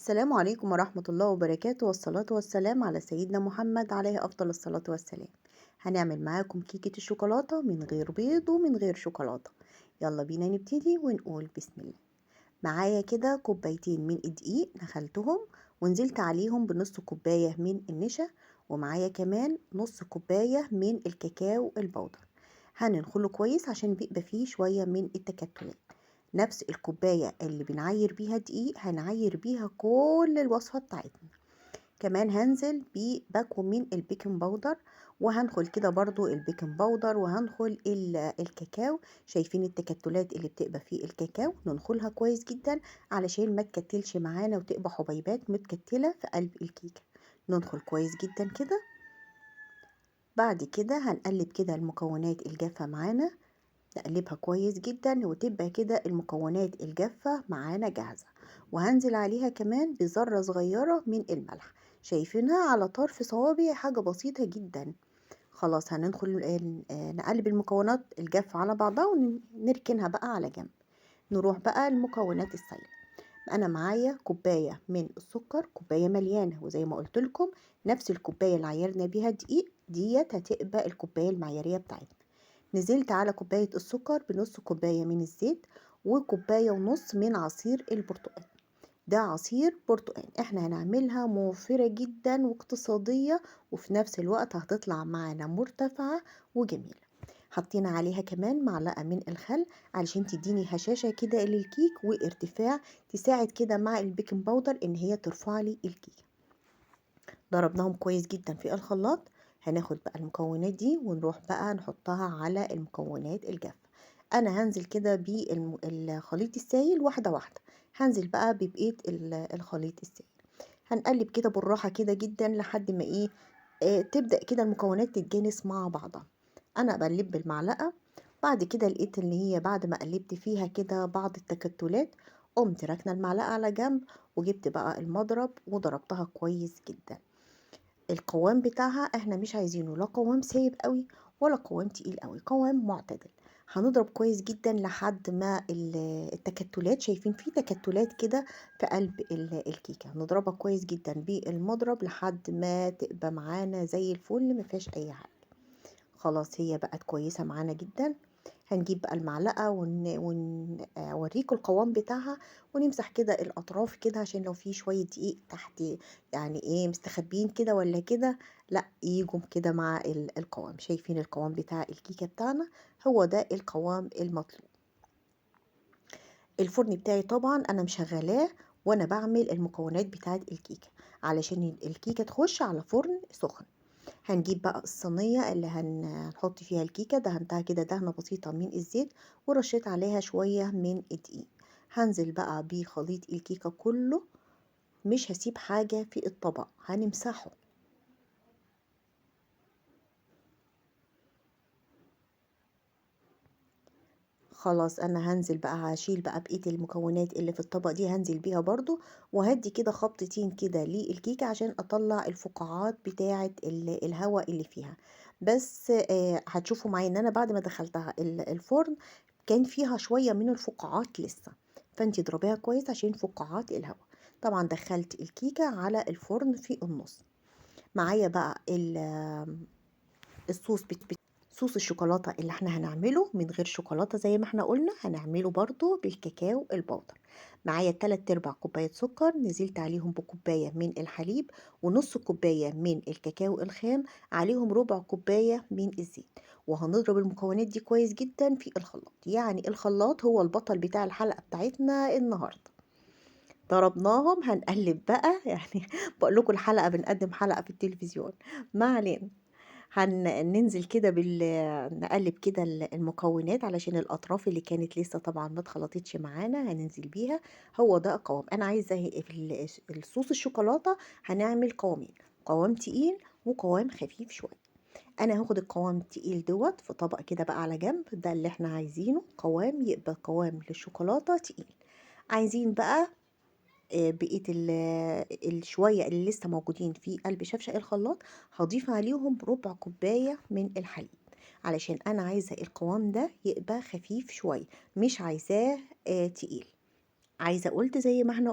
السلام عليكم ورحمة الله وبركاته، والصلاة والسلام على سيدنا محمد عليه أفضل الصلاة والسلام. هنعمل معاكم كيكة الشوكولاتة من غير بيض ومن غير شوكولاتة. يلا بينا نبتدي ونقول بسم الله. معايا كده كوبايتين من الدقيق نخلتهم ونزلت عليهم بنص كوباية من النشا، ومعايا كمان نص كوباية من الكاكاو البودر. هننخله كويس عشان بيبقى فيه شوية من التكتلات. نفس الكوباية اللي بنعير بيها دقيق هنعير بيها كل الوصفة بتاعتنا. كمان هنزل بباكو من البيكنج باودر، وهنخل كده برضو البيكنج باودر، وهنخل الكاكاو. شايفين التكتلات اللي بتبقى في الكاكاو؟ ننخلها كويس جدا علشان ما تكتلش معانا وتبقى حبيبات متكتلة في قلب الكيكة. ننخل كويس جدا كده. بعد كده هنقلب كده المكونات الجافة معانا، نقلبها كويس جدا وتبقى كده المكونات الجافة معانا جاهزة. وهنزل عليها كمان بذرة صغيرة من الملح، شايفينها على طرف صوابعي، حاجة بسيطة جدا. خلاص هندخل نقلب المكونات الجافة على بعضها ونركنها بقى على جنب. نروح بقى المكونات السائلة. انا معايا كوباية من السكر، كوباية مليانة، وزي ما قلت لكم نفس الكوباية اللي عيرنا بيها دقيق ديت هتبقى الكوباية المعيارية بتاعتنا. نزلت على كوباية السكر بنص كوباية من الزيت، وكوباية ونص من عصير البرتقال. ده عصير برتقال، احنا هنعملها موفرة جدا واقتصادية، وفي نفس الوقت هتطلع معانا مرتفعة وجميلة. حطينا عليها كمان معلقة من الخل علشان تديني هشاشة كده للكيك وارتفاع، تساعد كده مع البيكنج باودر ان هي ترفع لي الكيك. ضربناهم كويس جدا في الخلاط. هناخد بقى المكونات دي ونروح بقى نحطها على المكونات الجافة. انا هنزل كده بالخليط السائل واحدة واحدة. هنزل بقى ببقية الخليط السائل. هنقلب كده بالراحة كده جدا لحد ما تبدأ كده المكونات تتجانس مع بعضها. انا بقلب بالمعلقة. بعد كده لقيت ان هي بعد ما قلبت فيها كده بعض التكتلات، قمت راكنة المعلقة على جنب، وجبت بقى المضرب وضربتها كويس جدا. القوام بتاعها احنا مش عايزينه لا قوام سايب قوي ولا قوام تقيل قوي، قوام معتدل. هنضرب كويس جدا لحد ما التكتلات، شايفين في تكتلات كده في قلب الكيكه، هنضربها كويس جدا بالمضرب لحد ما تبقى معانا زي الفل ما فيهاش اي حاجه. خلاص هي بقت كويسة معانا جدا. هنجيب بقى المعلقة اوريكم القوام بتاعها، ونمسح كده الاطراف كده عشان لو في شوية دقيق تحت، يعني مستخبيين كده ولا كده، لا يجوا كده مع القوام. شايفين القوام بتاع الكيكة بتاعنا؟ هو ده القوام المطلوب. الفرن بتاعي طبعا انا مشغلاه وانا بعمل المكونات بتاعه الكيكة، علشان الكيكة تخش على فرن سخن. هنجيب بقى الصينية اللي هنحط فيها الكيكة، دهنتها كده دهنة بسيطة من الزيت، ورشيت عليها شوية من الدقيق. هنزل بقى بخليط الكيكة كله، مش هسيب حاجة في الطبق، هنمسحه. خلاص انا هنزل بقى، هشيل بقى بقية المكونات اللي في الطبق دي هنزل بيها برضو، وهدي كده خبطتين كده للكيكة عشان اطلع الفقاعات بتاعة الهواء اللي فيها. بس هتشوفوا معايا ان انا بعد ما دخلتها الفرن كان فيها شوية من الفقاعات لسه، فانتي اضربيها كويس عشان فقاعات الهواء. طبعا دخلت الكيكة على الفرن في النص. معايا بقى الصوص صوص الشوكولاتة اللي احنا هنعمله من غير شوكولاتة، زي ما احنا قلنا هنعمله برضو بالكاكاو البودر. معايا 3/4 كوباية سكر، نزلت عليهم بكوباية من الحليب، ونص كوباية من الكاكاو الخام، عليهم ربع كوباية من الزيت. وهنضرب المكونات دي كويس جدا في الخلاط، يعني الخلاط هو البطل بتاع الحلقة بتاعتنا النهاردة. ضربناهم هنقلب بقى يعني بقول لكم الحلقة بنقدم حلقة في التلفزيون. ما علينا. هننزل كده نقلب كده المكونات علشان الأطراف اللي كانت لسه طبعا ما اتخلطتش معانا هننزل بيها. هو ده قوام أنا عايزة في الصوص الشوكولاتة. هنعمل قوامين، قوام تقيل وقوام خفيف شوية. أنا هاخد القوام التقيل دوت في طبق كده بقى على جنب، ده اللي احنا عايزينه، قوام يبقى قوام للشوكولاتة تقيل. عايزين بقى بقية الشوية اللي لسه موجودين في قلب شفشق الخلاط، هضيف عليهم ربع كوباية من الحليب، علشان أنا عايزة القوام ده يبقى خفيف شوية، مش عايزاه تقيل. عايزة قُلت زي ما إحنا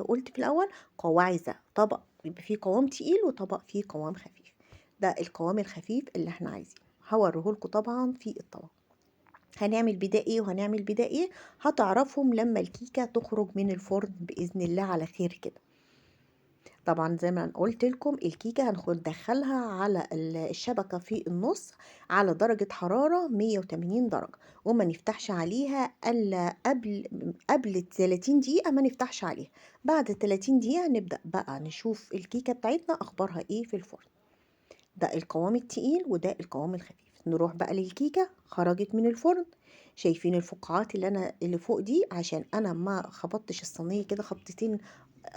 قُلت في الأول عايزة طبق يبقى فيه قوام تقيل وطبق فيه قوام خفيف، ده القوام الخفيف اللي إحنا عايزينه، هاوريه لكم طبعًا في الطبق. هنعمل بيه ده إيه وهنعمل بيه ده إيه، هتعرفهم لمّا الكيكة تخرج من الفرن بإذن الله على خير كده. طبعًا زي ما أنا قُلت لكم الكيكة ندخّلها على الشبكة في النُص على درجة حرارة 180 درجة، وما نفتحش عليها إلا قبل 30 دقيقة ما نفتحش عليها، بعد 30 دقيقة نبدأ بقى نشوف الكيكة بتاعتنا أخبارها إيه في الفرن. ده القوام التقيل وده القوام الخفيف. نروح بقى للكيكة خرجت من الفرن، شايفين الفقاعات اللي فوق دي عشان أنا ما خبطتش الصينية كده خبطتين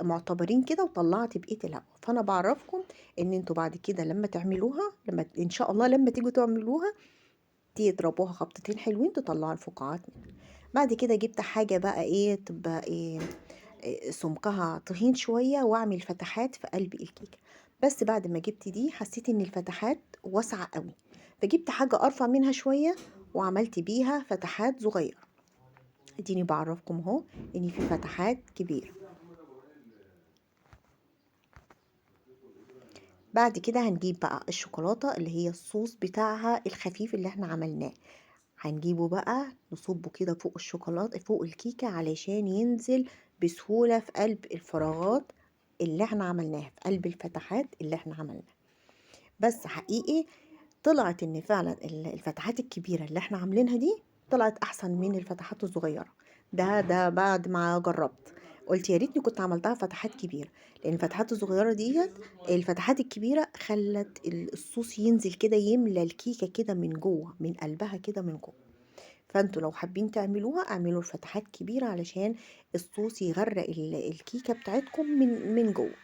معتبرين كده وطلعت بقية الهوا، فأنا بعرفكم إن انتوا بعد كده لما تعملوها إن شاء الله لما تيجوا تعملوها تضربوها خبطتين حلوين تطلعوا الفقاعات منها. بعد كده جبت حاجة بقى إيه تبقى سمكها طحين شوية واعمل فتحات في قلب الكيكة. بس بعد ما جبت دي حسيت ان الفتحات واسعة قوي، فجبت حاجة ارفع منها شوية وعملت بيها فتحات صغيرة. اديني بعرفكم اهو ان في فتحات كبيرة. بعد كده هنجيب بقى الشوكولاتة اللي هي الصوص بتاعها الخفيف اللي احنا عملناه، هنجيبه بقى نصبه كده فوق الشوكولاتة فوق الكيكة علشان ينزل بسهولة في قلب الفراغات اللي احنا عملناها، في قلب الفتحات اللي احنا عملناها. بس حقيقي طلعت ان فعلا الفتحات الكبيرة اللي احنا عاملينها دي طلعت احسن من الفتحات الصغيرة. ده بعد ما جربت قلت يا ريتني كنت عملتها فتحات كبيرة، لان الفتحات الصغيرة ديت الفتحات الكبيرة خلت الصوص ينزل كده يملى الكيكة كده من جوه من قلبها كده من جوه. فانتوا لو حابين تعملوها اعملوا الفتحات كبيرة علشان الصوص يغرق الكيكة بتاعتكم من جوه.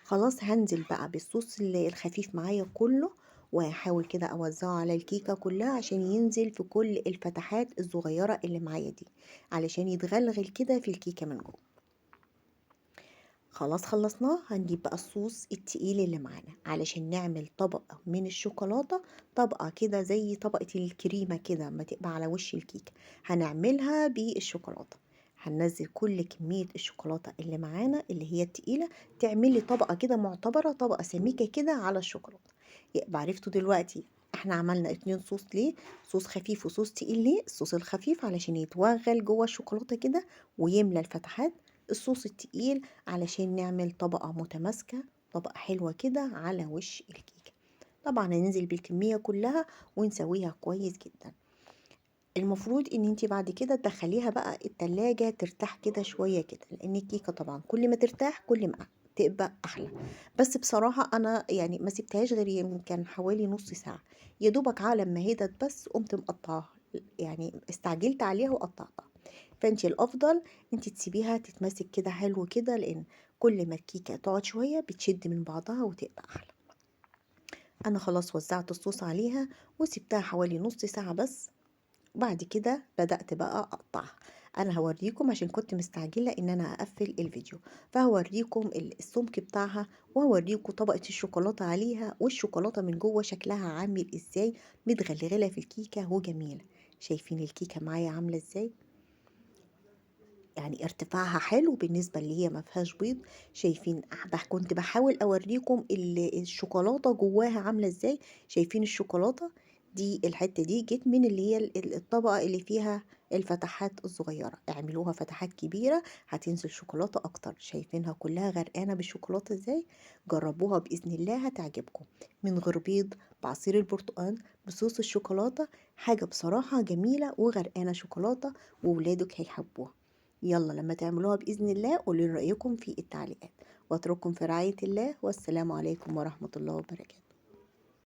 خلاص هنزل بقى بالصوص الخفيف معايا كله، وهحاول كده اوزعه على الكيكة كلها عشان ينزل في كل الفتحات الصغيرة اللي معايا دي علشان يتغلغل كده في الكيكة من جوه. خلاص خلصناه، هنجيب بقى الصوص التقيل اللي معانا علشان نعمل طبقة من الشوكولاتة، طبقة كده زي طبقة الكريمة كده ما تبقى على وش الكيكة، هنعملها بالشوكولاتة. هننزل كل كمية الشوكولاتة اللي معانا اللي هي التقيلة تعملي طبقة كده معتبرة، طبقة سميكة كده على الشوكولاتة. يبقى عرفتوا دلوقتي احنا عملنا 2 صوص ليه، صوص خفيف وصوص تقيل. ليه الصوص الخفيف؟ علشان يتوغل جوه الشوكولاتة كده ويملى الفتحات. الصوص التقيل علشان نعمل طبقة متماسكة، طبقة حلوة كده على وش الكيكة. طبعا هننزل بالكمية كلها ونسويها كويس جدا. المفروض ان انتي بعد كده تدخليها بقى التلاجة ترتاح كده شوية كده، لان الكيكة طبعا كل ما ترتاح كل ما تبقى احلى. بس بصراحة انا يعني ما سبتهاش غير يمكن حوالي نص ساعة، يا دوبك على ما هدت بس قمت مقطعاها، يعني استعجلت عليها وقطعتها. فانتي الافضل انتي تسيبيها تتماسك كده حلو كده، لان كل ما الكيكة تقعد شوية بتشد من بعضها وتبقى احلى. انا خلاص وزعت الصوص عليها وسبتها حوالي نص ساعة بس، وبعد كده بدأت بقى أقطعها. أنا هوريكم عشان كنت مستعجلة إن أنا أقفل الفيديو، فهوريكم السمك بتاعها وهوريكم طبقة الشوكولاتة عليها، والشوكولاتة من جوه شكلها عامل إزاي، متغلغلة في الكيكة وجميلة. شايفين الكيكة معايا عاملة إزاي؟ يعني ارتفاعها حلو بالنسبة اللي هي ما فيهاش بيض. شايفين كنت بحاول اوريكم الشوكولاتة جواها عاملة ازاي. شايفين الشوكولاتة دي الحتة دي جت من اللي هي الطبقة اللي فيها الفتحات الصغيرة، اعملوها فتحات كبيرة هتنزل شوكولاتة اكتر. شايفينها كلها غرقانة بالشوكولاتة ازاي؟ جربوها بإذن الله هتعجبكم، من غير بيض، بعصير البرتقال، بصوص الشوكولاتة، حاجة بصراحة جميلة وغرقانة شوكولاتة، وولادك هيحبوها. يلا لما تعملوها بإذن الله قولوا رأيكم في التعليقات، واترككم في رعاية الله، والسلام عليكم ورحمة الله وبركاته.